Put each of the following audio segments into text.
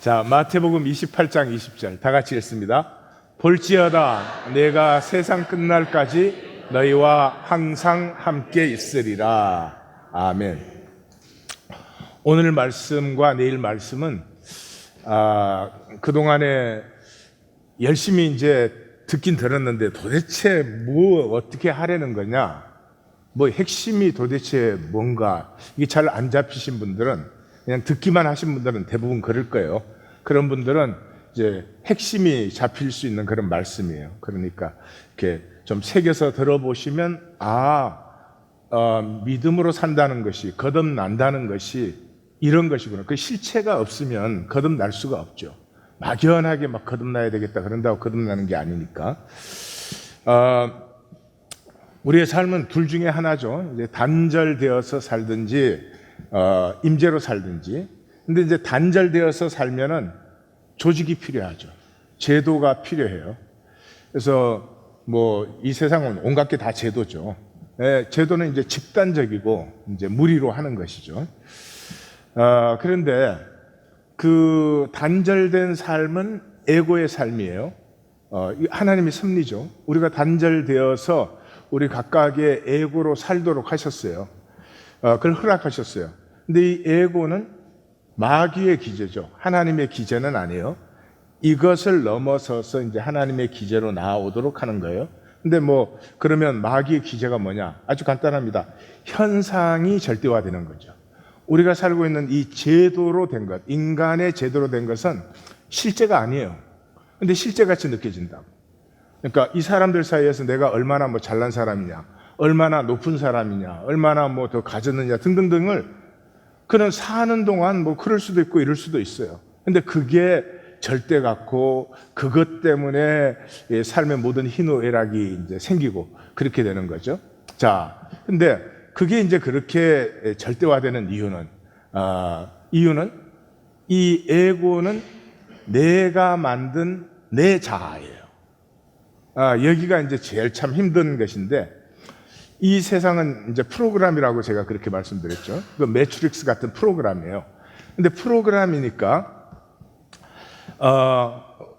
자, 마태복음 28장 20절 다 같이 읽습니다. 볼지어다 내가 세상 끝날까지 너희와 항상 함께 있으리라. 아멘. 오늘 말씀과 내일 말씀은 그동안에 열심히 이제 듣긴 들었는데 도대체 뭐 어떻게 하려는 거냐, 뭐 핵심이 도대체 뭔가 이게 잘 안 잡히신 분들은, 그냥 듣기만 하신 분들은 대부분 그럴 거예요. 그런 분들은 이제 핵심이 잡힐 수 있는 그런 말씀이에요. 그러니까 이렇게 좀 새겨서 들어보시면 믿음으로 산다는 것이, 거듭난다는 것이 이런 것이구나. 그 실체가 없으면 거듭날 수가 없죠. 막연하게 막 거듭나야 되겠다 그런다고 거듭나는 게 아니니까. 우리의 삶은 둘 중에 하나죠. 이제 단절되어서 살든지 임재로 살든지. 근데 이제 단절되어서 살면은 조직이 필요하죠. 제도가 필요해요. 그래서 뭐 이 세상은 온갖 게 다 제도죠. 제도는 이제 집단적이고 이제 무리로 하는 것이죠. 그런데 그 단절된 삶은 에고의 삶이에요. 하나님의 섭리죠. 우리가 단절되어서 우리 각각의 에고로 살도록 하셨어요. 그걸 허락하셨어요. 근데 이 에고는 마귀의 기제죠. 하나님의 기제는 아니에요. 이것을 넘어서서 이제 하나님의 기제로 나아오도록 하는 거예요. 근데 뭐 그러면 마귀의 기제가 뭐냐? 아주 간단합니다. 현상이 절대화되는 거죠. 우리가 살고 있는 이 제도로 된 것, 인간의 제도로 된 것은 실제가 아니에요. 근데 실제같이 느껴진다. 그러니까 이 사람들 사이에서 내가 얼마나 뭐 잘난 사람이냐, 얼마나 높은 사람이냐, 얼마나 뭐 더 가졌느냐 등등등을 그는 사는 동안 뭐 그럴 수도 있고 이럴 수도 있어요. 근데 그게 절대 같고 그것 때문에 삶의 모든 희노애락이 이제 생기고 그렇게 되는 거죠. 자, 근데 그게 이제 그렇게 절대화되는 이유는 이 에고는 내가 만든 내 자아예요. 여기가 이제 제일 참 힘든 것인데, 이 세상은 이제 프로그램이라고 제가 그렇게 말씀드렸죠. 그 매트릭스 같은 프로그램이에요. 근데 프로그램이니까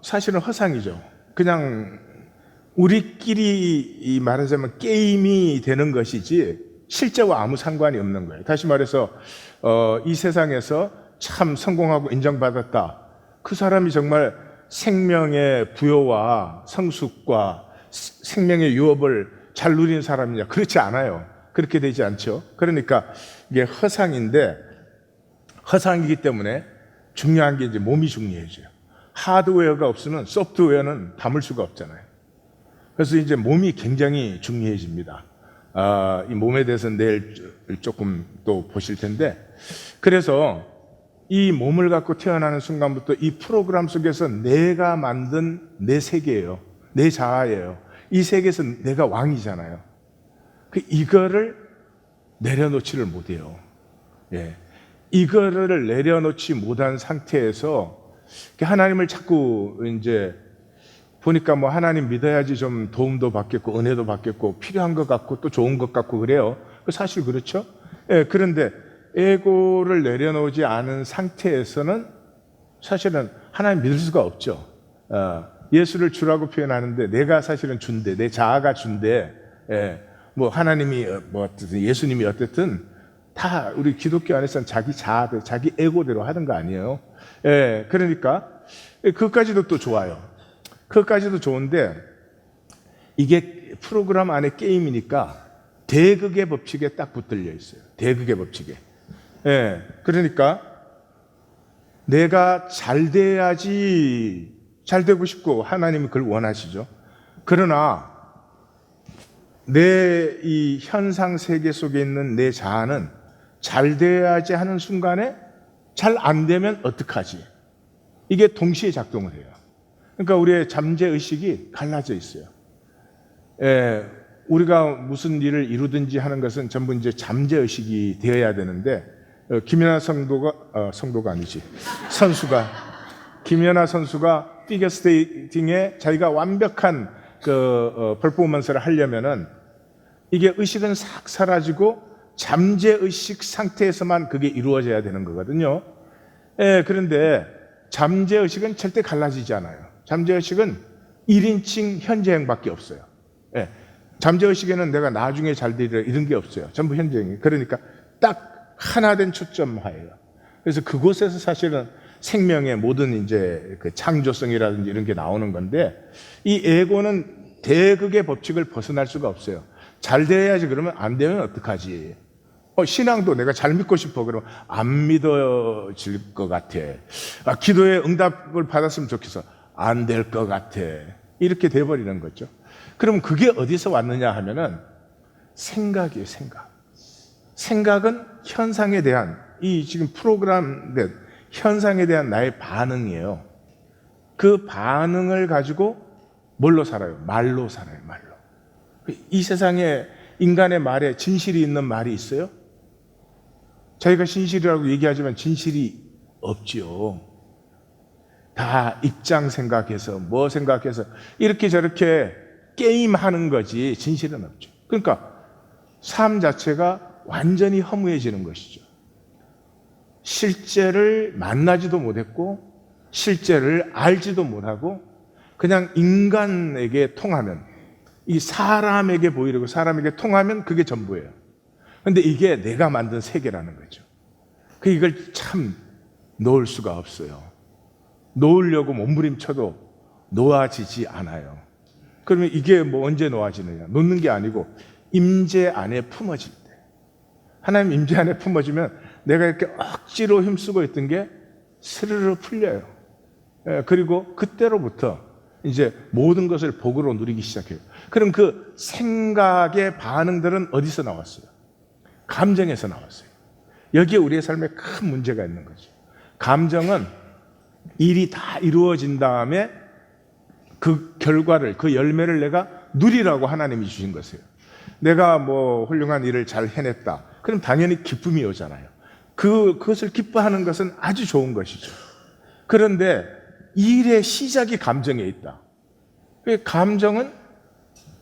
사실은 허상이죠. 그냥 우리끼리 말하자면 게임이 되는 것이지 실제와 아무 상관이 없는 거예요. 다시 말해서 이 세상에서 참 성공하고 인정받았다, 그 사람이 정말 생명의 부여와 성숙과 생명의 유업을 잘 누리는 사람이냐? 그렇지 않아요. 그렇게 되지 않죠. 그러니까 이게 허상인데, 허상이기 때문에 중요한 게 이제 몸이 중요해져요. 하드웨어가 없으면 소프트웨어는 담을 수가 없잖아요. 그래서 이제 몸이 굉장히 중요해집니다. 이 몸에 대해서는 내일 조금 또 보실 텐데, 그래서 이 몸을 갖고 태어나는 순간부터 이 프로그램 속에서 내가 만든 내 세계예요. 내 자아예요. 이 세계에서 내가 왕이잖아요. 이거를 내려놓지를 못해요. 이거를 내려놓지 못한 상태에서 하나님을 자꾸 이제 보니까 뭐 하나님 믿어야지 좀 도움도 받겠고 은혜도 받겠고 필요한 것 같고 또 좋은 것 같고 그래요. 사실 그렇죠. 그런데 에고를 내려놓지 않은 상태에서는 사실은 하나님 믿을 수가 없죠. 예수를 주라고 표현하는데 내가 사실은 주인데, 내 자아가 주인데, 뭐 하나님이 뭐 어쨌든 예수님이 어쨌든 다 우리 기독교 안에서는 자기 자아대, 자기 에고대로 하는 거 아니에요. 그러니까 그것까지도 또 좋아요. 그것까지도 좋은데 이게 프로그램 안에 게임이니까 대극의 법칙에 딱 붙들려 있어요. 대극의 법칙에. 그러니까 내가 잘 돼야지, 잘 되고 싶고 하나님은 그걸 원하시죠. 그러나 내 이 현상 세계 속에 있는 내 자아는 잘 돼야지 하는 순간에 잘 안 되면 어떡하지? 이게 동시에 작동을 해요. 그러니까 우리의 잠재의식이 갈라져 있어요. 우리가 무슨 일을 이루든지 하는 것은 전부 이제 잠재의식이 되어야 되는데, 김연아 선수가 피겨 스케이팅에 자기가 완벽한 그 퍼포먼스를 하려면은 이게 의식은 싹 사라지고 잠재의식 상태에서만 그게 이루어져야 되는 거거든요. 그런데 잠재의식은 절대 갈라지지 않아요. 잠재의식은 1인칭 현재행밖에 없어요. 예. 잠재의식에는 내가 나중에 잘 되리라 이런 게 없어요. 전부 현재행이. 그러니까 딱 하나된 초점화예요. 그래서 그곳에서 사실은 생명의 모든 이제 그 창조성이라든지 이런 게 나오는 건데, 이 에고는 대극의 법칙을 벗어날 수가 없어요. 잘 돼야지. 그러면 안 되면 어떡하지? 신앙도 내가 잘 믿고 싶어. 그러면 안 믿어질 것 같아. 기도에 응답을 받았으면 좋겠어. 안 될 것 같아. 이렇게 돼버리는 거죠. 그럼 그게 어디서 왔느냐 하면은 생각이에요, 생각. 생각은 현상에 대한, 이 지금 프로그램된 현상에 대한 나의 반응이에요. 그 반응을 가지고 뭘로 살아요? 말로 살아요, 말로. 이 세상에 인간의 말에 진실이 있는 말이 있어요? 자기가 진실이라고 얘기하지만 진실이 없지요. 다 입장 생각해서 뭐 생각해서 이렇게 저렇게 게임하는 거지 진실은 없죠. 그러니까 삶 자체가 완전히 허무해지는 것이죠. 실제를 만나지도 못했고 실제를 알지도 못하고 그냥 인간에게 통하면, 이 사람에게 보이려고 사람에게 통하면 그게 전부예요. 근데 이게 내가 만든 세계라는 거죠. 이걸 참 놓을 수가 없어요. 놓으려고 몸부림쳐도 놓아지지 않아요. 그러면 이게 뭐 언제 놓아지느냐? 놓는 게 아니고 임재 안에 품어질 때. 하나님 임재 안에 품어지면 내가 이렇게 억지로 힘쓰고 있던 게 스르르 풀려요. 그리고 그때로부터 이제 모든 것을 복으로 누리기 시작해요. 그럼 그 생각의 반응들은 어디서 나왔어요? 감정에서 나왔어요. 여기에 우리의 삶에 큰 문제가 있는 거죠. 감정은 일이 다 이루어진 다음에 그 결과를, 그 열매를 내가 누리라고 하나님이 주신 것이에요. 내가 뭐 훌륭한 일을 잘 해냈다. 그럼 당연히 기쁨이 오잖아요. 그것을 기뻐하는 것은 아주 좋은 것이죠. 그런데 일의 시작이 감정에 있다. 감정은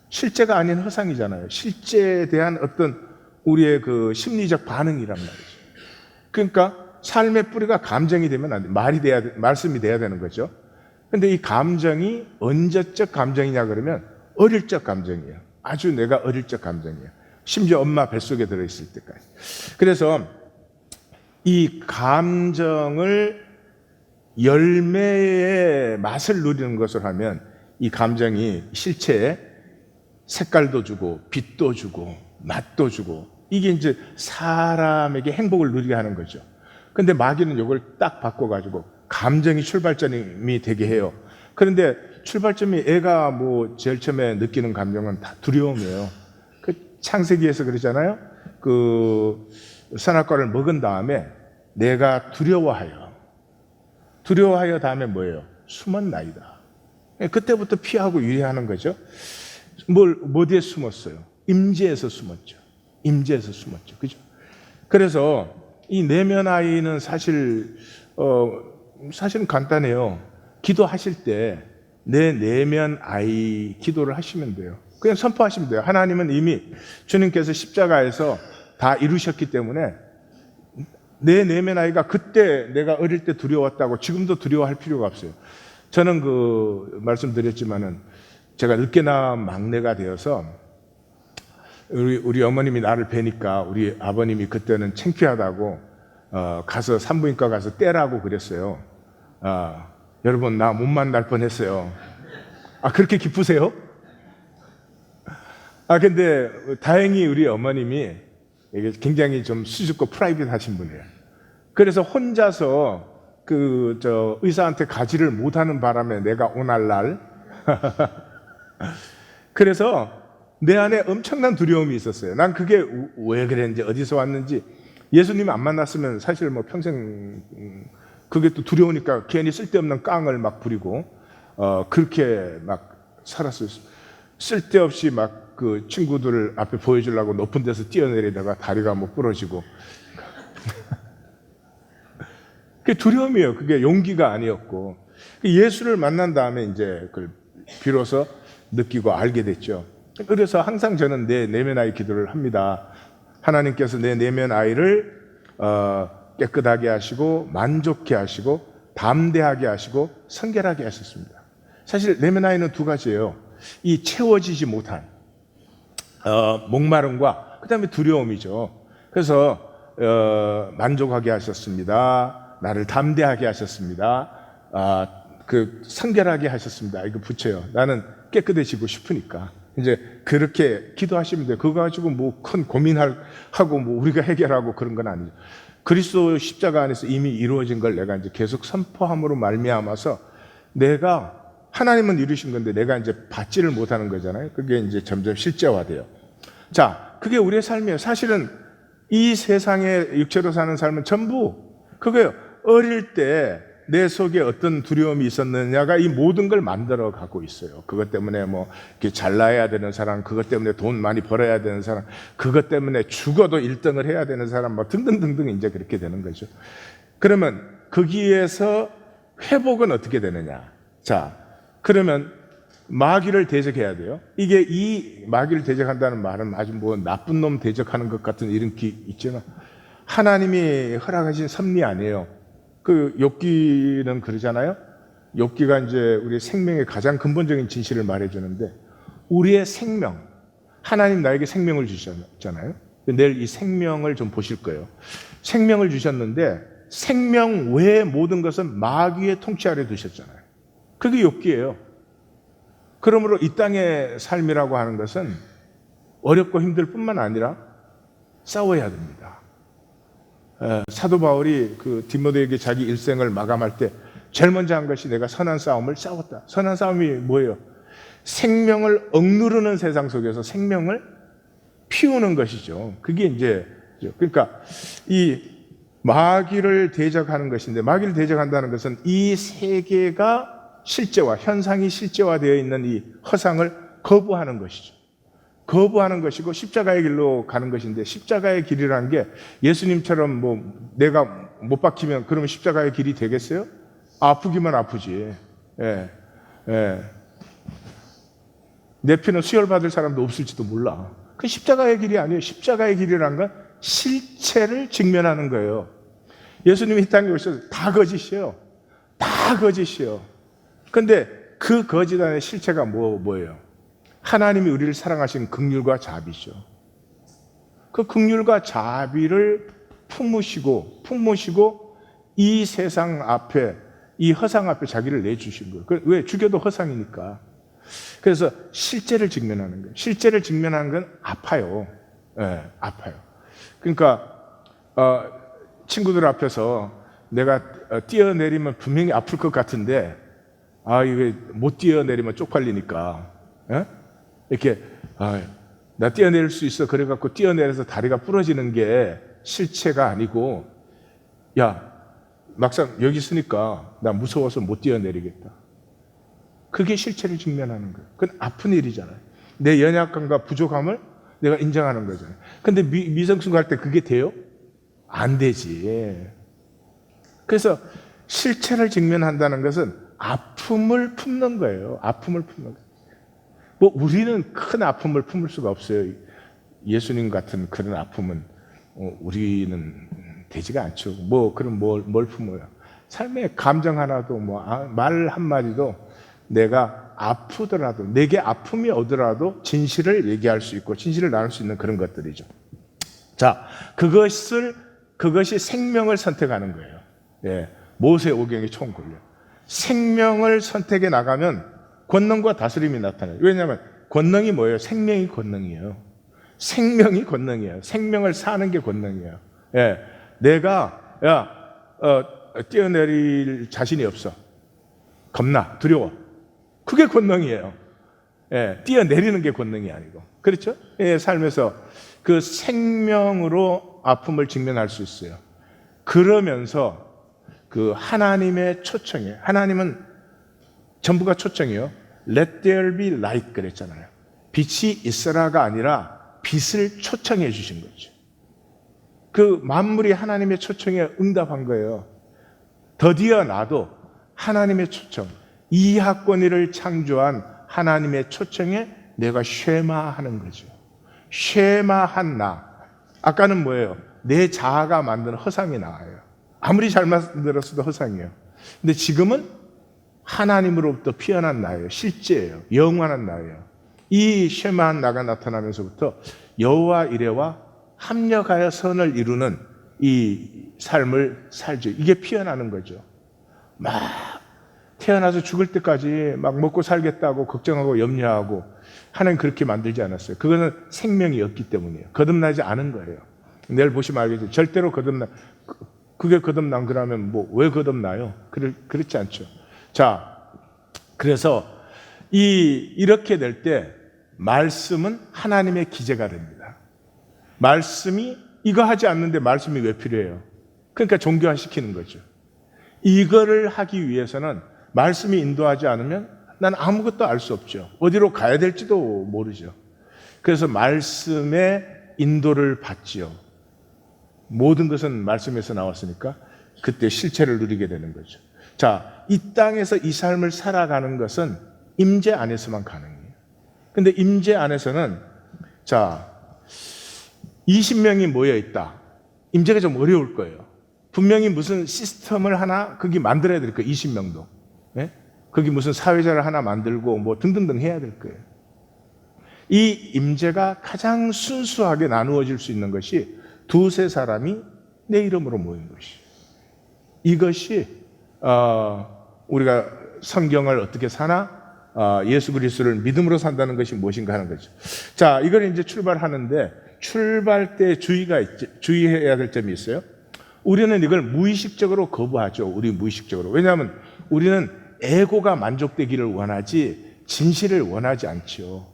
실제가 아닌 허상이잖아요. 실제에 대한 어떤 우리의 그 심리적 반응이란 말이죠. 그러니까 삶의 뿌리가 감정이 되면 안 돼. 말씀이 돼야 되는 거죠. 근데 이 감정이 언제적 감정이냐 그러면 어릴 적 감정이에요. 아주 내가 어릴 적 감정이에요. 심지어 엄마 뱃속에 들어있을 때까지. 그래서 이 감정을 열매의 맛을 누리는 것을 하면 이 감정이 실체에 색깔도 주고 빛도 주고 맛도 주고, 이게 이제 사람에게 행복을 누리게 하는 거죠. 근데 마귀는 이걸 딱 바꿔가지고 감정이 출발점이 되게 해요. 그런데 출발점이 애가 뭐 제일 처음에 느끼는 감정은 다 두려움이에요. 그 창세기에서 그러잖아요. 그 선악과를 먹은 다음에 내가 두려워하여 다음에 뭐예요? 숨었나이다. 그때부터 피하고 유리하는 거죠. 어디에 숨었어요? 임재에서 숨었죠. 임재에서 숨었죠. 그죠? 그래서 이 내면 아이는 사실은 간단해요. 기도하실 때 내 내면 아이 기도를 하시면 돼요. 그냥 선포하시면 돼요. 하나님은 이미 주님께서 십자가에서 다 이루셨기 때문에 내 내면 아이가 그때 내가 어릴 때 두려웠다고 지금도 두려워할 필요가 없어요. 저는 말씀드렸지만은 제가 늦게 낳은 막내가 되어서 우리 어머님이 나를 뵈니까 우리 아버님이 그때는 창피하다고 가서 산부인과 가서 떼라고 그랬어요. 여러분 나 못 만날 뻔했어요. 그렇게 기쁘세요? 근데 다행히 우리 어머님이 굉장히 좀 수줍고 프라이빗하신 분이에요. 그래서 혼자서 의사한테 가지를 못하는 바람에 내가 오날날 그래서 내 안에 엄청난 두려움이 있었어요. 난 그게 왜 그랬는지 어디서 왔는지, 예수님 안 만났으면 사실 뭐 평생 그게 또 두려우니까 괜히 쓸데없는 깡을 막 부리고 그렇게 막 살았어요. 쓸데없이 막 그 친구들 앞에 보여주려고 높은 데서 뛰어내리다가 다리가 뭐 부러지고 그게 두려움이에요. 그게 용기가 아니었고, 예수를 만난 다음에 이제 그걸 비로소 느끼고 알게 됐죠. 그래서 항상 저는 내 내면 아이 기도를 합니다. 하나님께서 내 내면 아이를 깨끗하게 하시고 만족해 하시고 담대하게 하시고 성결하게 하셨습니다. 사실 레메나이는 두 가지예요. 이 채워지지 못한 목마름과 그 다음에 두려움이죠. 그래서 만족하게 하셨습니다. 나를 담대하게 하셨습니다. 그 성결하게 하셨습니다. 이거 붙여요. 나는 깨끗해지고 싶으니까. 이제 그렇게 기도하시면 돼요. 그거 가지고 뭐 큰 고민하고 뭐 우리가 해결하고 그런 건 아니죠. 그리스도 십자가 안에서 이미 이루어진 걸 내가 이제 계속 선포함으로 말미암아서 내가 하나님은 이루신 건데 내가 이제 받지를 못하는 거잖아요. 그게 이제 점점 실제화돼요. 자, 그게 우리의 삶이에요. 사실은 이 세상에 육체로 사는 삶은 전부 그거예요. 어릴 때 내 속에 어떤 두려움이 있었느냐가 이 모든 걸 만들어 가고 있어요. 그것 때문에 뭐 이렇게 잘나야 되는 사람, 그것 때문에 돈 많이 벌어야 되는 사람, 그것 때문에 죽어도 1등을 해야 되는 사람, 뭐 등등등등 이제 그렇게 되는 거죠. 그러면 거기에서 회복은 어떻게 되느냐? 자, 그러면 마귀를 대적해야 돼요. 이게 이 마귀를 대적한다는 말은 아주 뭐 나쁜 놈 대적하는 것 같은 이런 기 있지만 하나님이 허락하신 섭리 아니에요. 그 욥기는 그러잖아요. 욥기가 이제 우리 생명의 가장 근본적인 진실을 말해주는데 우리의 생명, 하나님 나에게 생명을 주셨잖아요. 내일 이 생명을 좀 보실 거예요. 생명을 주셨는데 생명 외의 모든 것은 마귀의 통치 아래 두셨잖아요. 그게 욥기예요. 그러므로 이 땅의 삶이라고 하는 것은 어렵고 힘들 뿐만 아니라 싸워야 됩니다. 사도 바울이 그 디모데에게 자기 일생을 마감할 때 제일 먼저 한 것이 내가 선한 싸움을 싸웠다. 선한 싸움이 뭐예요? 생명을 억누르는 세상 속에서 생명을 피우는 것이죠. 그게 이제 그러니까 이 마귀를 대적하는 것인데 마귀를 대적한다는 것은 이 세계가 실제화, 현상이 실제화되어 있는 이 허상을 거부하는 것이죠. 거부하는 것이고 십자가의 길로 가는 것인데 십자가의 길이라는 게 예수님처럼 뭐 내가 못 박히면 그러면 십자가의 길이 되겠어요? 아프기만 아프지. 예, 예. 내 피는 수혈받을 사람도 없을지도 몰라. 그 십자가의 길이 아니에요. 십자가의 길이라는 건 실체를 직면하는 거예요. 예수님이 이 땅에 오셔서 다 거짓이에요. 다 거짓이에요. 근데 그 거짓 안에 실체가 뭐예요? 하나님이 우리를 사랑하신 긍휼과 자비죠. 그 긍휼과 자비를 품으시고 이 세상 앞에 이 허상 앞에 자기를 내주신 거예요. 왜? 죽여도 허상이니까. 그래서 실제를 직면하는 거예요. 실제를 직면하는 건 아파요. 네, 아파요. 그러니까 친구들 앞에서 내가 뛰어내리면 분명히 아플 것 같은데 이게 못 뛰어내리면 쪽팔리니까 이렇게 나 뛰어내릴 수 있어 그래갖고 뛰어내려서 다리가 부러지는 게 실체가 아니고 야 막상 여기 있으니까 나 무서워서 못 뛰어내리겠다. 그게 실체를 직면하는 거예요. 그건 아픈 일이잖아요. 내 연약함과 부족함을 내가 인정하는 거잖아요. 근데 미성숙 할 때 그게 돼요? 안 되지. 그래서 실체를 직면한다는 것은 아픔을 품는 거예요. 아픔을 품는 거예요. 뭐 우리는 큰 아픔을 품을 수가 없어요. 예수님 같은 그런 아픔은 우리는 되지가 않죠. 뭐 그럼 뭘 품어요? 삶의 감정 하나도 말 한마디도 내가 아프더라도 내게 아픔이 오더라도 진실을 얘기할 수 있고 진실을 나눌 수 있는 그런 것들이죠. 자, 그것이 생명을 선택하는 거예요. 예, 모세오경이 총 걸려. 생명을 선택해 나가면 권능과 다스림이 나타나요. 왜냐하면 권능이 뭐예요? 생명이 권능이에요. 생명이 권능이에요. 생명을 사는 게 권능이에요. 예, 내가 뛰어내릴 자신이 없어. 겁나 두려워. 그게 권능이에요. 예, 뛰어내리는 게 권능이 아니고. 그렇죠? 예, 삶에서 그 생명으로 아픔을 직면할 수 있어요. 그러면서 그 하나님의 초청이에요. 하나님은 전부가 초청이에요. Let there be light 그랬잖아요. 빛이 있어라가 아니라 빛을 초청해 주신 거죠. 그 만물이 하나님의 초청에 응답한 거예요. 드디어 나도 하나님의 초청, 이하권위를 창조한 하나님의 초청에 내가 쉐마하는 거죠. 쉐마한 나. 아까는 뭐예요? 내 자아가 만든 허상이 나와요. 아무리 잘 만들었어도 허상이에요. 근데 지금은 하나님으로부터 피어난 나예요. 실제예요. 영원한 나예요. 이 쉐마한 나가 나타나면서부터 여호와 이레와 합력하여 선을 이루는 이 삶을 살죠. 이게 피어나는 거죠. 막 태어나서 죽을 때까지 막 먹고 살겠다고 걱정하고 염려하고 하나님 그렇게 만들지 않았어요. 그거는 생명이 없기 때문이에요. 거듭나지 않은 거예요. 내일 보시면 알겠죠. 절대로 그게 거듭난 거라면 뭐 왜 거듭나요? 그렇지 않죠. 자, 그래서 이렇게 될 때 말씀은 하나님의 기제가 됩니다. 말씀이 이거 하지 않는데 말씀이 왜 필요해요? 그러니까 종교화시키는 거죠. 이거를 하기 위해서는 말씀이 인도하지 않으면 난 아무것도 알 수 없죠. 어디로 가야 될지도 모르죠. 그래서 말씀의 인도를 받지요. 모든 것은 말씀에서 나왔으니까 그때 실체를 누리게 되는 거죠. 자, 이 땅에서 이 삶을 살아가는 것은 임재 안에서만 가능해요. 근데 임재 안에서는 자, 20명이 모여 있다. 임재가 좀 어려울 거예요. 분명히 무슨 시스템을 하나 거기 만들어야 될 거예요. 20명도. 네? 거기 무슨 사회자를 하나 만들고 뭐 등등등 해야 될 거예요. 이 임재가 가장 순수하게 나누어질 수 있는 것이 두세 사람이 내 이름으로 모인 것이. 이것이 우리가 성경을 어떻게 사나? 예수 그리스도를 믿음으로 산다는 것이 무엇인가 하는 거죠. 자, 이걸 이제 출발하는데 출발 때 주의해야 될 점이 있어요. 우리는 이걸 무의식적으로 거부하죠. 우리 무의식적으로. 왜냐하면 우리는 에고가 만족되기를 원하지 진실을 원하지 않죠.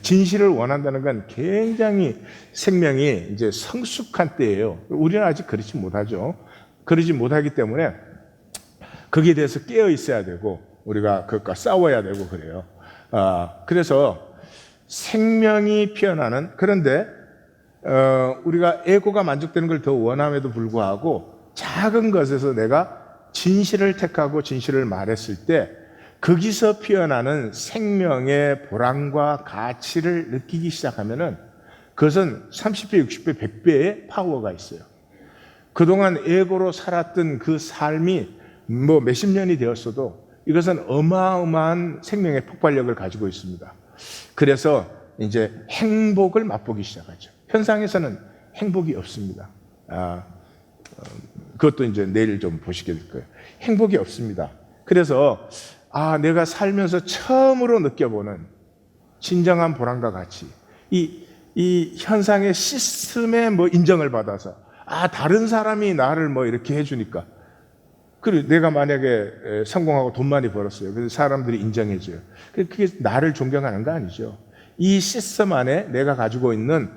진실을 원한다는 건 굉장히 생명이 이제 성숙한 때예요. 우리는 아직 그렇지 못하죠. 그러지 못하기 때문에 거기에 대해서 깨어 있어야 되고 우리가 그것과 싸워야 되고 그래요. 그래서 생명이 피어나는 그런데 우리가 에고가 만족되는 걸 더 원함에도 불구하고 작은 것에서 내가 진실을 택하고 진실을 말했을 때 거기서 피어나는 생명의 보람과 가치를 느끼기 시작하면은 그것은 30배, 60배, 100배의 파워가 있어요. 그동안 에고로 살았던 그 삶이 뭐 몇십 년이 되었어도 이것은 어마어마한 생명의 폭발력을 가지고 있습니다. 그래서 이제 행복을 맛보기 시작하죠. 현상에서는 행복이 없습니다. 그것도 이제 내일 좀 보시게 될 거예요. 행복이 없습니다. 그래서 내가 살면서 처음으로 느껴보는 진정한 보람과 가치, 이 현상의 시스템에 뭐 인정을 받아서 다른 사람이 나를 뭐 이렇게 해주니까 그리고 내가 만약에 성공하고 돈 많이 벌었어요. 그래서 사람들이 인정해줘요. 그게 나를 존경하는 거 아니죠. 이 시스템 안에 내가 가지고 있는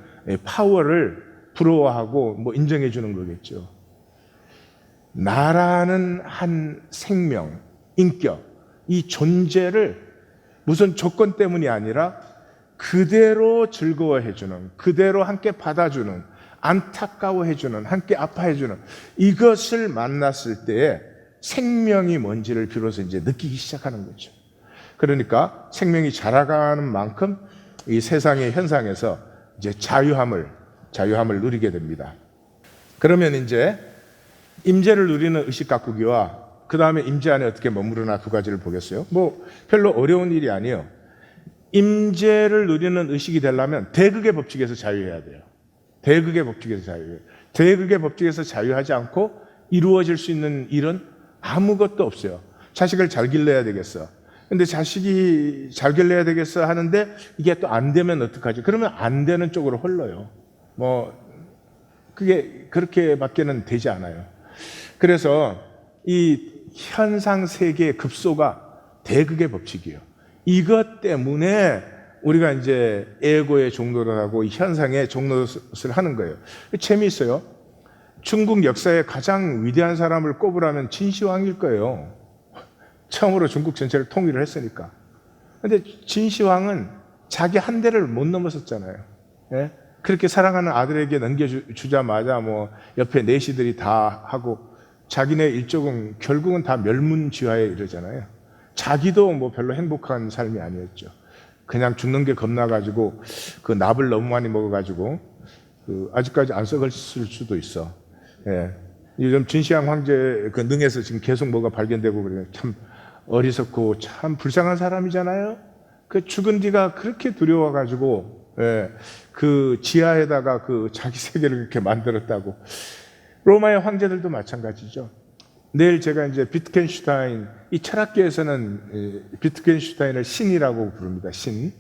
파워를 부러워하고 뭐 인정해 주는 거겠죠. 나라는 한 생명, 인격, 이 존재를 무슨 조건 때문이 아니라 그대로 즐거워해 주는, 그대로 함께 받아주는, 안타까워해 주는, 함께 아파해 주는 이것을 만났을 때에 생명이 뭔지를 비로소 이제 느끼기 시작하는 거죠. 그러니까 생명이 자라가는 만큼 이 세상의 현상에서 이제 자유함을 누리게 됩니다. 그러면 이제 임재를 누리는 의식 가꾸기와 그 다음에 임재 안에 어떻게 머무르나 두 가지를 보겠어요. 뭐 별로 어려운 일이 아니에요. 임재를 누리는 의식이 되려면 대극의 법칙에서 자유해야 돼요. 대극의 법칙에서 자유해요. 대극의 법칙에서 자유하지 않고 이루어질 수 있는 일은 아무것도 없어요. 자식을 잘 길러야 되겠어. 근데 자식이 잘 길러야 되겠어 하는데 이게 또 안 되면 어떡하지? 그러면 안 되는 쪽으로 흘러요. 그게 그렇게밖에는 되지 않아요. 그래서 이 현상 세계의 급소가 대극의 법칙이에요. 이것 때문에 우리가 이제 에고의 종노릇을 하고 이 현상의 종노릇을 하는 거예요. 재미있어요. 중국 역사의 가장 위대한 사람을 꼽으라면 진시황일 거예요. 처음으로 중국 전체를 통일을 했으니까. 근데 진시황은 자기 한 대를 못 넘었었잖아요. 예? 그렇게 사랑하는 아들에게 넘겨주자마자 뭐 옆에 내시들이 다 하고 자기네 일족은 결국은 다 멸문지화에 이르잖아요. 자기도 뭐 별로 행복한 삶이 아니었죠. 그냥 죽는 게 겁나가지고 그 납을 너무 많이 먹어가지고 아직까지 안 썩었을 수도 있어. 예. 요즘 진시황 황제 그 능에서 지금 계속 뭐가 발견되고 그래요. 참 어리석고 참 불쌍한 사람이잖아요. 그 죽은 뒤가 그렇게 두려워가지고, 예, 그 지하에다가 그 자기 세계를 이렇게 만들었다고. 로마의 황제들도 마찬가지죠. 내일 제가 이제 비트겐슈타인, 이 철학계에서는 비트겐슈타인을 신이라고 부릅니다. 신.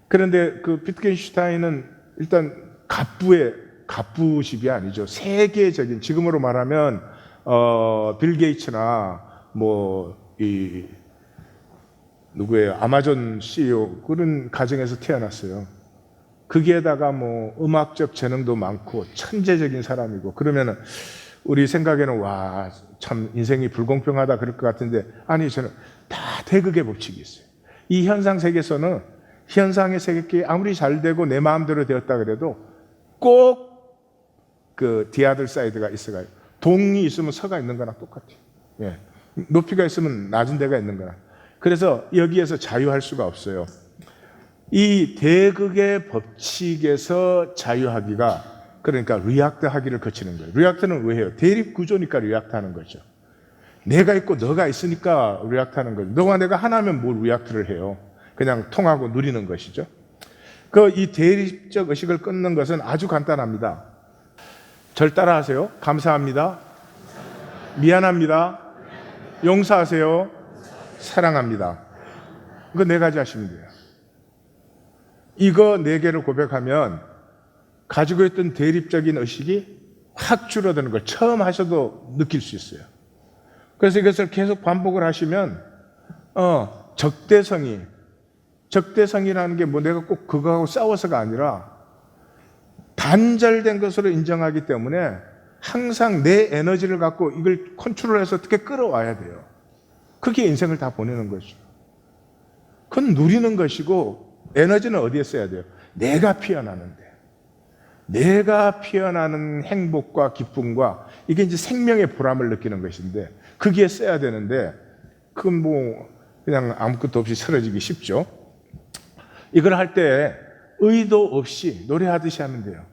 그런데 그 비트겐슈타인은 일단 갑부십이 아니죠. 세계적인, 지금으로 말하면 빌 게이츠나 누구예요? 아마존 CEO 그런 가정에서 태어났어요. 거기에다가 음악적 재능도 많고 천재적인 사람이고, 그러면은 우리 생각에는 와, 참 인생이 불공평하다 그럴 것 같은데, 아니, 저는 다 대극의 법칙이 있어요. 이 현상 세계에서는, 현상의 세계에 아무리 잘 되고 내 마음대로 되었다 그래도 꼭 그 디아들 사이드가 있어가요. 동이 있으면 서가 있는 거랑 똑같아요. 예. 높이가 있으면 낮은 데가 있는 거랑. 그래서 여기에서 자유할 수가 없어요. 이 대극의 법칙에서 자유하기가, 그러니까 리액트 하기를 거치는 거예요. 리액트는 왜 해요? 대립 구조니까 리액트 하는 거죠. 내가 있고 너가 있으니까 리액트 하는 거죠. 너와 내가 하나면 뭘 리액트를 해요? 그냥 통하고 누리는 것이죠. 이 대립적 의식을 끊는 것은 아주 간단합니다. 절 따라하세요. 감사합니다. 미안합니다. 용서하세요. 사랑합니다. 이거 4가지 하시면 돼요. 이거 4개를 고백하면 가지고 있던 대립적인 의식이 확 줄어드는 걸 처음 하셔도 느낄 수 있어요. 그래서 이것을 계속 반복을 하시면 적대성이라는 게 내가 꼭 그거하고 싸워서가 아니라 단절된 것으로 인정하기 때문에 항상 내 에너지를 갖고 이걸 컨트롤해서 어떻게 끌어와야 돼요. 그게 인생을 다 보내는 거죠. 그건 누리는 것이고, 에너지는 어디에 써야 돼요? 내가 피어나는데. 내가 피어나는 행복과 기쁨과 이게 이제 생명의 보람을 느끼는 것인데, 거기에 써야 되는데, 그건 그냥 아무것도 없이 쓰러지기 쉽죠. 이걸 할 때 의도 없이 노래하듯이 하면 돼요.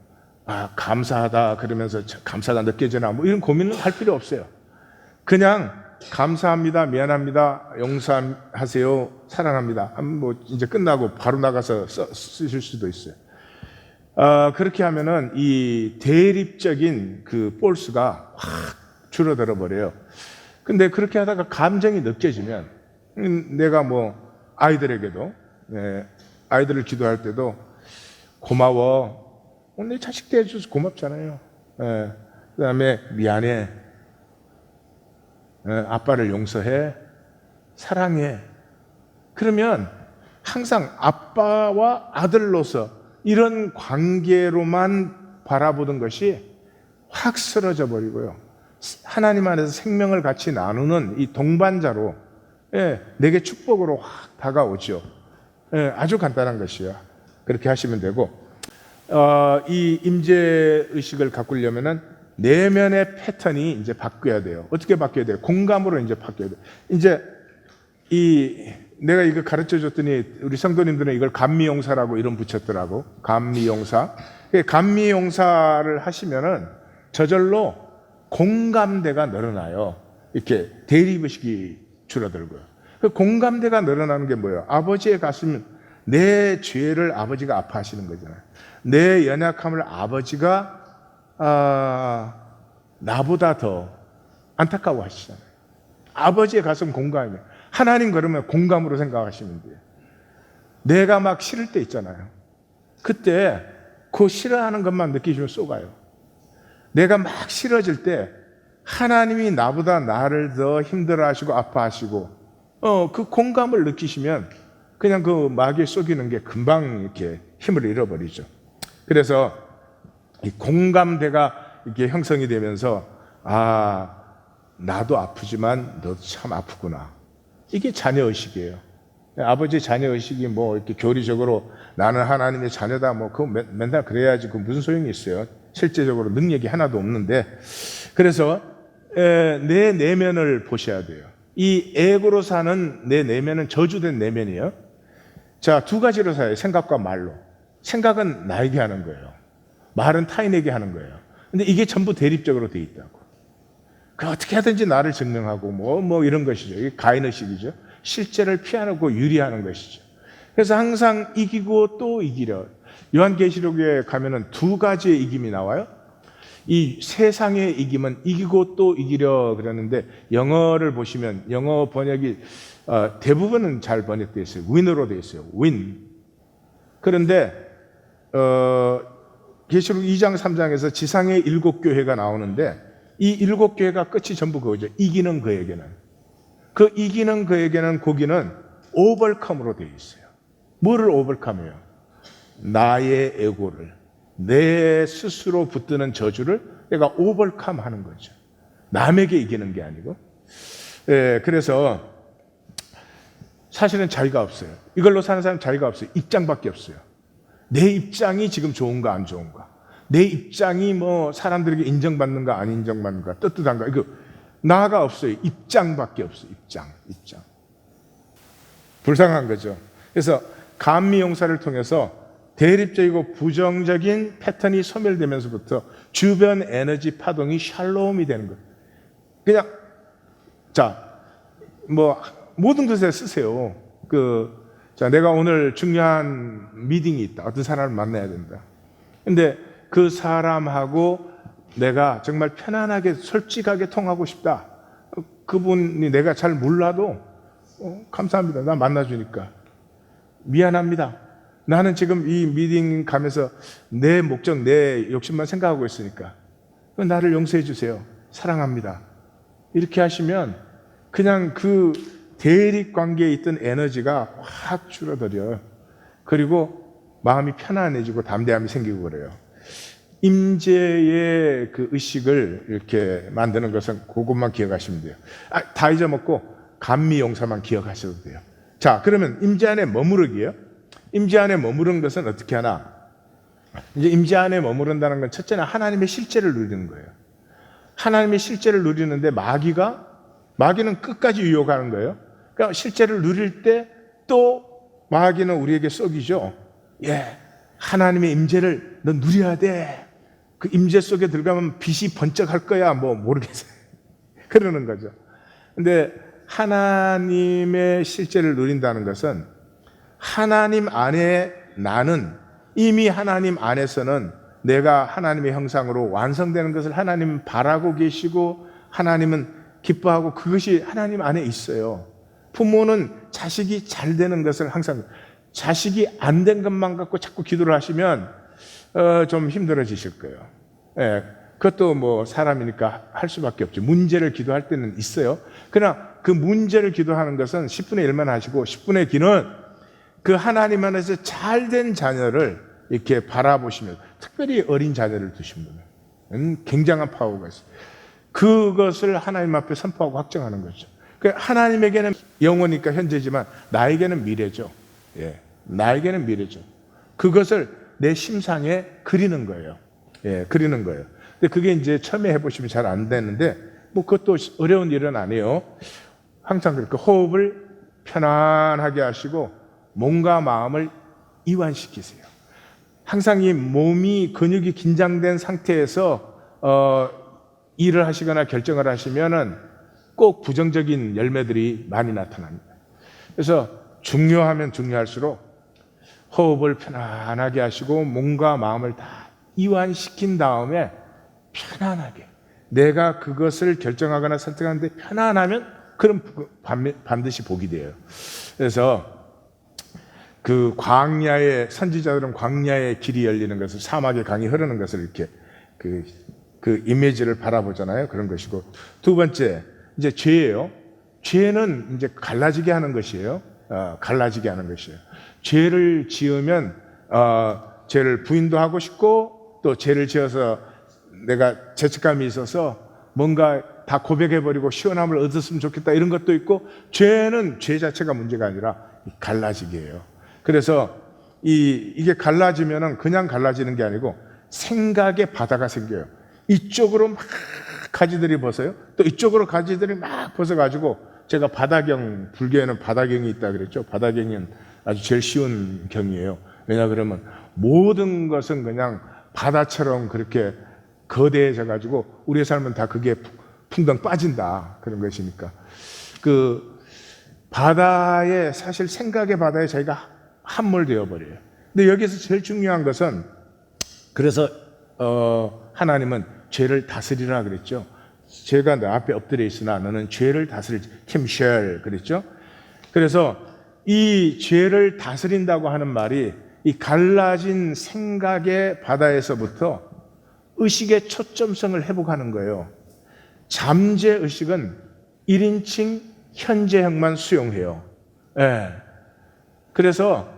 아, 감사하다 그러면서 감사가 느껴지나 이런 고민은 할 필요 없어요. 그냥 감사합니다, 미안합니다, 용서하세요, 사랑합니다. 이제 끝나고 바로 나가서 쓰실 수도 있어요. 그렇게 하면은 이 대립적인 그 볼스가 확 줄어들어 버려요. 근데 그렇게 하다가 감정이 느껴지면, 내가 아이들에게도, 아이들을 기도할 때도 고마워. 내 자식 대해줘서 고맙잖아요. 그 다음에 미안해. 아빠를 용서해. 사랑해. 그러면 항상 아빠와 아들로서 이런 관계로만 바라보던 것이 확 쓰러져 버리고요. 하나님 안에서 생명을 같이 나누는 이 동반자로 내게 축복으로 확 다가오죠. 아주 간단한 것이요. 그렇게 하시면 되고, 이 임재 의식을 가꾸려면은 내면의 패턴이 이제 바뀌어야 돼요. 어떻게 바뀌어야 돼요? 공감으로 이제 바뀌어야 돼요. 이제 내가 이거 가르쳐 줬더니 우리 성도님들은 이걸 감미용사라고 이름 붙였더라고. 감미용사. 감미용사를 하시면은 저절로 공감대가 늘어나요. 이렇게 대립의식이 줄어들고요. 그 공감대가 늘어나는 게 뭐예요? 아버지의 가슴, 내 죄를 아버지가 아파하시는 거잖아요. 내 연약함을 아버지가 나보다 더 안타까워하시잖아요. 아버지의 가슴 공감이에요. 하나님 그러면 공감으로 생각하시면 돼요. 내가 막 싫을 때 있잖아요. 그때 그 싫어하는 것만 느끼시면 쏘가요. 내가 막 싫어질 때 하나님이 나보다 나를 더 힘들어하시고 아파하시고 그 공감을 느끼시면 그냥 그 마귀에 쏘기는 게 금방 이렇게 힘을 잃어버리죠. 그래서 이 공감대가 이렇게 형성이 되면서 나도 아프지만 너도 참 아프구나. 이게 자녀의식이에요. 아버지 자녀의식이 이렇게 교리적으로 나는 하나님의 자녀다 그거 맨날 그래야지 그 무슨 소용이 있어요. 실제적으로 능력이 하나도 없는데. 그래서 내 내면을 보셔야 돼요. 이 에고로 사는 내 내면은 저주된 내면이에요. 자, 2가지로 사요. 생각과 말로. 생각은 나에게 하는 거예요. 말은 타인에게 하는 거예요. 근데 이게 전부 대립적으로 돼 있다고. 그 어떻게 하든지 나를 증명하고 뭐 이런 것이죠. 이게 가인의식이죠. 실제를 피하고 유리하는 것이죠. 그래서 항상 이기고 또 이기려. 요한계시록에 가면은 두 가지의 이김이 나와요. 이 세상의 이김은 이기고 또 이기려 그러는데, 영어를 보시면 영어 번역이 대부분은 잘 번역되어 있어요. win으로 되어 있어요. win. 그런데 계시록 2장 3장에서 지상의 7교회가 나오는데, 이 7교회가 끝이 전부 그거죠. 이기는 그에게는. 그 이기는 그에게는 거기는 overcome으로 되어 있어요. 뭐를 overcome해요? 나의 에고를, 내 스스로 붙드는 저주를 내가 overcome 하는 거죠. 남에게 이기는 게 아니고. 그래서 사실은 자유가 없어요. 이걸로 사는 사람은 자유가 없어요. 입장밖에 없어요. 내 입장이 지금 좋은가 안 좋은가, 내 입장이 뭐 사람들에게 인정받는가 안 인정받는가, 떳떳한가, 이거 나가 없어요. 입장밖에 없어요. 입장. 불쌍한 거죠. 그래서 감미용사를 통해서 대립적이고 부정적인 패턴이 소멸되면서부터 주변 에너지 파동이 샬롬이 되는 거예요. 그냥 뭐 모든 것에 쓰세요. 내가 오늘 중요한 미팅이 있다. 어떤 사람을 만나야 된다. 근데 그 사람하고 내가 정말 편안하게 솔직하게 통하고 싶다. 그분이 내가 잘 몰라도 감사합니다. 나 만나주니까. 미안합니다. 나는 지금 이 미팅 가면서 내 목적, 내 욕심만 생각하고 있으니까 나를 용서해 주세요. 사랑합니다. 이렇게 하시면 그냥 그 대립 관계에 있던 에너지가 확 줄어들어요. 그리고 마음이 편안해지고 담대함이 생기고 그래요. 임재의 그 의식을 이렇게 만드는 것은 그것만 기억하시면 돼요. 다 잊어먹고 감미용사만 기억하셔도 돼요. 자, 그러면 임재 안에 머무르기요. 임재 안에 머무르는 것은 어떻게 하나? 이제 임재 안에 머무른다는 건 첫째는 하나님의 실제를 누리는 거예요. 하나님의 실제를 누리는데 마귀는 끝까지 유혹하는 거예요. 그러니까 실제를 누릴 때 또 마귀는 우리에게 쏘기죠. 하나님의 임재를 너 누려야 돼. 그 임재 속에 들어가면 빛이 번쩍할 거야. 뭐 모르겠어요. 그러는 거죠. 근데 하나님의 실제를 누린다는 것은 하나님 안에 나는 이미 하나님 안에서는 내가 하나님의 형상으로 완성되는 것을 하나님은 바라고 계시고 하나님은 기뻐하고 그것이 하나님 안에 있어요. 부모는 자식이 잘 되는 것을 항상, 자식이 안 된 것만 갖고 자꾸 기도를 하시면 좀 힘들어지실 거예요. 그것도 뭐 사람이니까 할 수밖에 없죠. 문제를 기도할 때는 있어요. 그러나 그 문제를 기도하는 것은 10분의 1만 하시고 10분의 기는 그 하나님 안에서 잘된 자녀를 이렇게 바라보시면, 특별히 어린 자녀를 두신 분은 굉장한 파워가 있어요. 그것을 하나님 앞에 선포하고 확정하는 거죠. 하나님에게는 영원이니까 현재지만 나에게는 미래죠. 나에게는 미래죠. 그것을 내 심상에 그리는 거예요. 그리는 거예요. 근데 그게 이제 처음에 해보시면 잘 안 되는데, 뭐 그것도 어려운 일은 아니에요. 항상 그렇게 호흡을 편안하게 하시고 몸과 마음을 이완시키세요. 항상 이 몸이, 근육이 긴장된 상태에서 일을 하시거나 결정을 하시면은 꼭 부정적인 열매들이 많이 나타납니다. 그래서 중요하면 중요할수록 호흡을 편안하게 하시고 몸과 마음을 다 이완시킨 다음에 편안하게, 내가 그것을 결정하거나 선택하는데 편안하면 그럼 반드시 복이 돼요. 그래서 그 광야의 선지자들은 광야의 길이 열리는 것을, 사막의 강이 흐르는 것을 이렇게 그 이미지를 바라보잖아요. 그런 것이고, 두 번째 이제 죄예요. 죄는 이제 갈라지게 하는 것이에요. 갈라지게 하는 것이에요. 죄를 지으면 죄를 부인도 하고 싶고, 또 죄를 지어서 내가 죄책감이 있어서 뭔가 다 고백해버리고 시원함을 얻었으면 좋겠다, 이런 것도 있고, 죄는 죄 자체가 문제가 아니라 갈라지게 해요. 그래서 이게 갈라지면은 그냥 갈라지는 게 아니고 생각의 바다가 생겨요. 이쪽으로 막 가지들이 벗어요. 또 이쪽으로 가지들이 막 벗어가지고, 제가 바다경, 불교에는 바다경이 있다 그랬죠. 바다경은 아주 제일 쉬운 경이에요. 왜냐 그러면 모든 것은 그냥 바다처럼 그렇게 거대해져 가지고 우리의 삶은 다 그게 풍덩 빠진다 그런 것이니까 그 바다에 사실 생각의 바다에 저희가 함몰되어 버려요. 근데 여기서 제일 중요한 것은 그래서 하나님은 죄를 다스리라 그랬죠. 죄가 너 앞에 엎드려 있으나 너는 죄를 다스리지. 킴쉘 그랬죠. 그래서 이 죄를 다스린다고 하는 말이 이 갈라진 생각의 바다에서부터 의식의 초점성을 회복하는 거예요. 잠재의식은 1인칭 현재형만 수용해요. 예. 그래서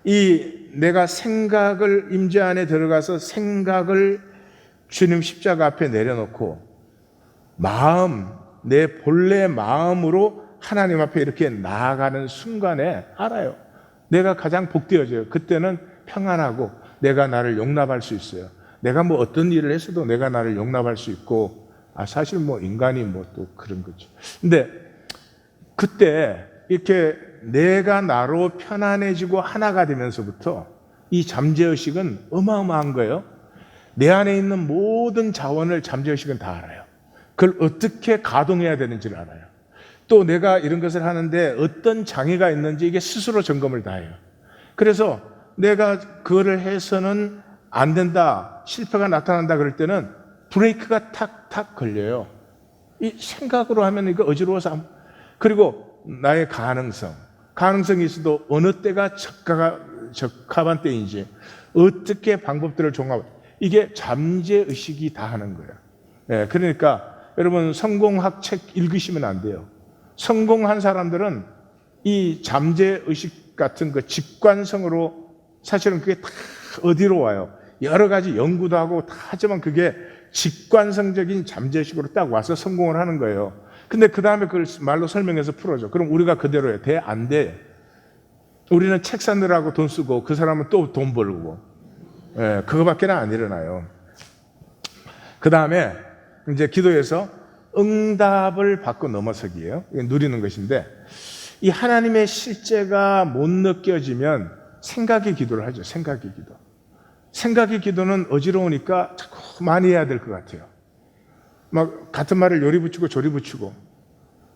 이 내가 생각을 임재 안에 들어가서 생각을 주님 십자가 앞에 내려놓고 마음, 내 본래 마음으로 하나님 앞에 이렇게 나아가는 순간에 알아요. 내가 가장 복되어져요. 그때는 평안하고 내가 나를 용납할 수 있어요. 내가 뭐 어떤 일을 했어도 내가 나를 용납할 수 있고 사실 뭐 인간이 뭐 또 그런 거죠. 근데 그때 이렇게 내가 나로 편안해지고 하나가 되면서부터 이 잠재의식은 어마어마한 거예요. 내 안에 있는 모든 자원을 잠재의식은 다 알아요. 그걸 어떻게 가동해야 되는지를 알아요. 또 내가 이런 것을 하는데 어떤 장애가 있는지 이게 스스로 점검을 다 해요. 그래서 내가 그거를 해서는 안 된다, 실패가 나타난다 그럴 때는 브레이크가 탁탁 걸려요. 이 생각으로 하면 이거 어지러워서 그리고 나의 가능성이 있어도 어느 때가 적합한 때인지 어떻게 방법들을 종합 이게 잠재의식이 다 하는 거예요. 네, 그러니까 여러분 성공학 책 읽으시면 안 돼요. 성공한 사람들은 이 잠재의식 같은 그 직관성으로 사실은 그게 다 어디로 와요? 여러 가지 연구도 하고 다 하지만 그게 직관성적인 잠재의식으로 딱 와서 성공을 하는 거예요. 근데 그 다음에 그걸 말로 설명해서 풀어줘. 그럼 우리가 그대로 해. 돼? 안 돼? 우리는 책 사느라고 돈 쓰고 그 사람은 또 돈 벌고 그거밖에는 안 일어나요. 그 다음에 이제 기도에서 응답을 받고 넘어서기예요. 누리는 것인데 이 하나님의 실제가 못 느껴지면 생각의 기도를 하죠. 생각의 기도. 생각의 기도는 어지러우니까 자꾸 많이 해야 될 것 같아요. 막 같은 말을 요리 붙이고 조리 붙이고.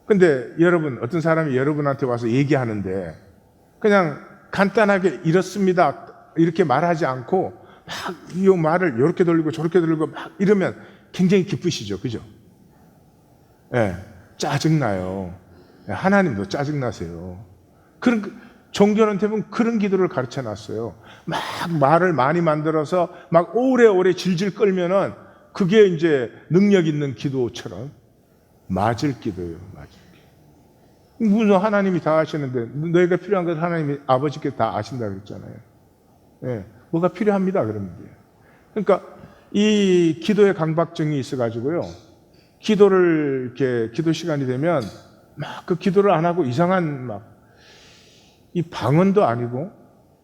근데 여러분 어떤 사람이 여러분한테 와서 얘기하는데 그냥 간단하게 이렇습니다 이렇게 말하지 않고 막 이 말을 이렇게 돌리고 저렇게 돌리고 막 이러면 굉장히 기쁘시죠, 그죠? 예, 짜증나요. 하나님도 짜증나세요. 그런 종교는 대부분 그런 기도를 가르쳐 놨어요. 막 말을 많이 만들어서 막 오래오래 질질 끌면은 그게 이제 능력 있는 기도처럼 맞을 기도예요, 맞을 기도. 무슨 하나님이 다 아시는데 너희가 필요한 것 하나님이 아버지께 다 아신다 그랬잖아요. 예, 뭐가 필요합니다 그러면 돼요. 그러니까 이 기도의 강박증이 있어가지고요. 기도를 이렇게 기도 시간이 되면 막 그 기도를 안 하고 이상한 막 이 방언도 아니고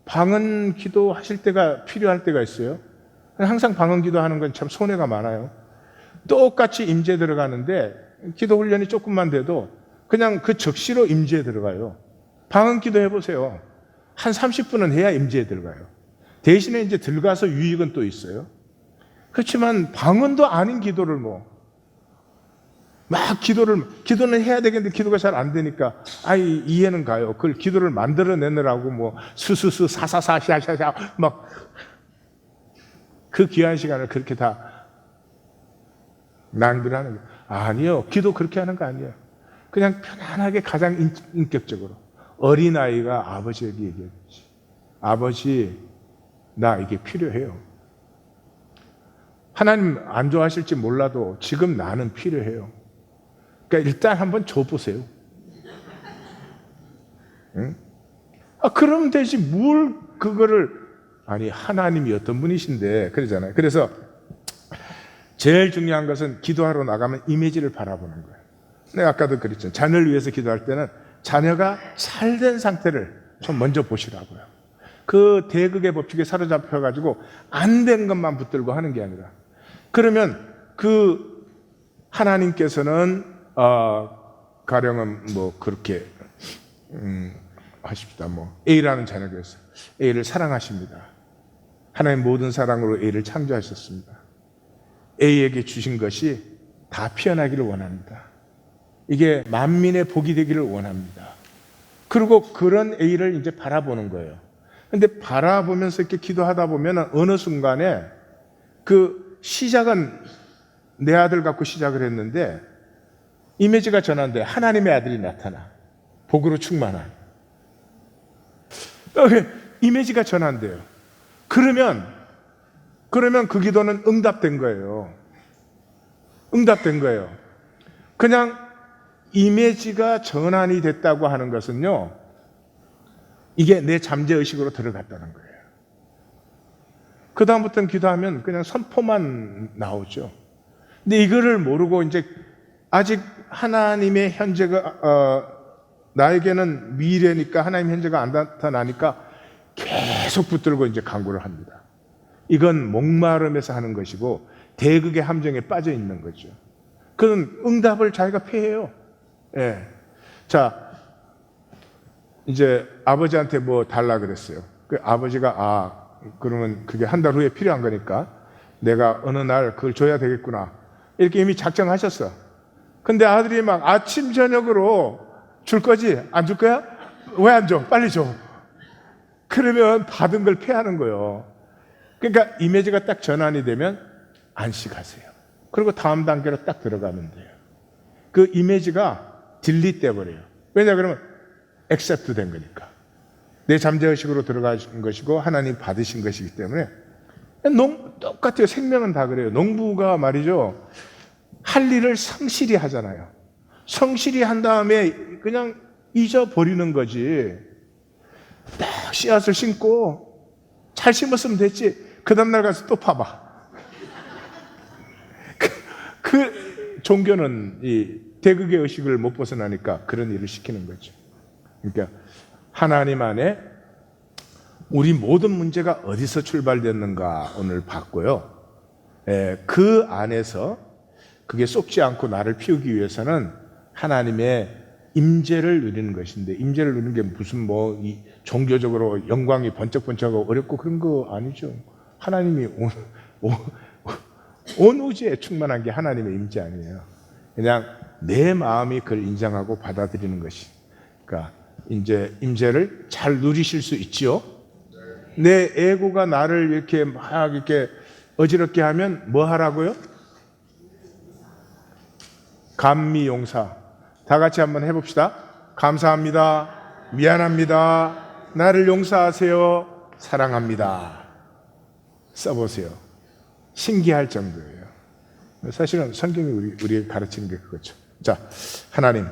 방언 기도 하실 때가 필요할 때가 있어요. 항상 방언 기도 하는 건 참 손해가 많아요. 똑같이 임재 들어가는데 기도 훈련이 조금만 돼도 그냥 그 적시로 임재에 들어가요. 방언 기도 해보세요. 한 30분은 해야 임재에 들어가요. 대신에 이제 들어가서 유익은 또 있어요. 그렇지만 방언도 아닌 기도를 막 기도는 해야 되겠는데 기도가 잘 안 되니까 이해는 가요. 그걸 기도를 만들어내느라고 수수수 사사사 샤샤샤 막 그 귀한 시간을 그렇게 다 낭비를 하는 거예요. 아니요. 기도 그렇게 하는 거 아니에요. 그냥 편안하게 가장 인격적으로 어린아이가 아버지에게 얘기하지. 아버지, 나 이게 필요해요. 하나님 안 좋아하실지 몰라도 지금 나는 필요해요. 그러니까 일단 한번 줘보세요. 응? 그러면 되지. 뭘 그거를 하나님이 어떤 분이신데 그러잖아요. 그래서 제일 중요한 것은 기도하러 나가면 이미지를 바라보는 거예요. 내가 아까도 그랬죠. 자녀를 위해서 기도할 때는 자녀가 잘된 상태를 좀 먼저 보시라고요. 그 대극의 법칙에 사로잡혀가지고 안 된 것만 붙들고 하는 게 아니라 그러면 그 하나님께서는 가령은 그렇게 하십시다. A라는 자녀가 있어요. A를 사랑하십니다. 하나님 모든 사랑으로 A를 창조하셨습니다. A에게 주신 것이 다 피어나기를 원합니다. 이게 만민의 복이 되기를 원합니다. 그리고 그런 A를 이제 바라보는 거예요. 근데 바라보면서 이렇게 기도하다 보면 어느 순간에 그 시작은 내 아들 갖고 시작을 했는데 이미지가 전환돼. 하나님의 아들이 나타나. 복으로 충만한. 이미지가 전환돼요. 그러면 그 기도는 응답된 거예요. 응답된 거예요. 그냥 이미지가 전환이 됐다고 하는 것은요, 이게 내 잠재의식으로 들어갔다는 거예요. 그 다음부터는 기도하면 그냥 선포만 나오죠. 근데 이거를 모르고 이제 아직 하나님의 현재가 나에게는 미래니까 하나님 현재가 안 나타나니까 계속 붙들고 이제 간구를 합니다. 이건 목마름에서 하는 것이고 대극의 함정에 빠져 있는 거죠. 그런 응답을 자기가 피해요. 예. 자, 이제 아버지한테 뭐 달라 그랬어요. 그 아버지가 그러면 그게 한 달 후에 필요한 거니까 내가 어느 날 그걸 줘야 되겠구나. 이렇게 이미 작정하셨어. 근데 아들이 막 아침 저녁으로 줄 거지? 안 줄 거야? 왜 안 줘? 빨리 줘. 그러면 받은 걸 피하는 거예요. 그러니까 이미지가 딱 전환이 되면 안식하세요. 그리고 다음 단계로 딱 들어가면 돼요. 그 이미지가 딜리트 돼버려요. 왜냐 그러면 액셉트 된 거니까. 내 잠재의식으로 들어가신 것이고 하나님 받으신 것이기 때문에 똑같아요. 생명은 다 그래요. 농부가 말이죠. 할 일을 성실히 하잖아요. 성실히 한 다음에 그냥 잊어버리는 거지. 딱 씨앗을 심고 잘 심었으면 됐지. 그 다음날 가서 또 파봐. 그 종교는 이 대극의 의식을 못 벗어나니까 그런 일을 시키는 거죠. 그러니까 하나님 안에 우리 모든 문제가 어디서 출발됐는가 오늘 봤고요. 그 안에서 그게 쏟지 않고 나를 피우기 위해서는 하나님의 임재를 누리는 것인데, 임재를 누리는 게 무슨 이 종교적으로 영광이 번쩍번쩍하고 어렵고 그런 거 아니죠. 하나님이 온 우주에 충만한 게 하나님의 임재 아니에요. 그냥 내 마음이 그걸 인정하고 받아들이는 것이. 그러니까 이제 임재를 잘 누리실 수 있지요. 내 에고가 나를 이렇게 막 이렇게 어지럽게 하면 뭐 하라고요? 감미용사. 다 같이 한번 해봅시다. 감사합니다. 미안합니다. 나를 용서하세요. 사랑합니다. 써보세요. 신기할 정도예요. 사실은 성경이 우리에게 가르치는 게 그거죠. 자, 하나님.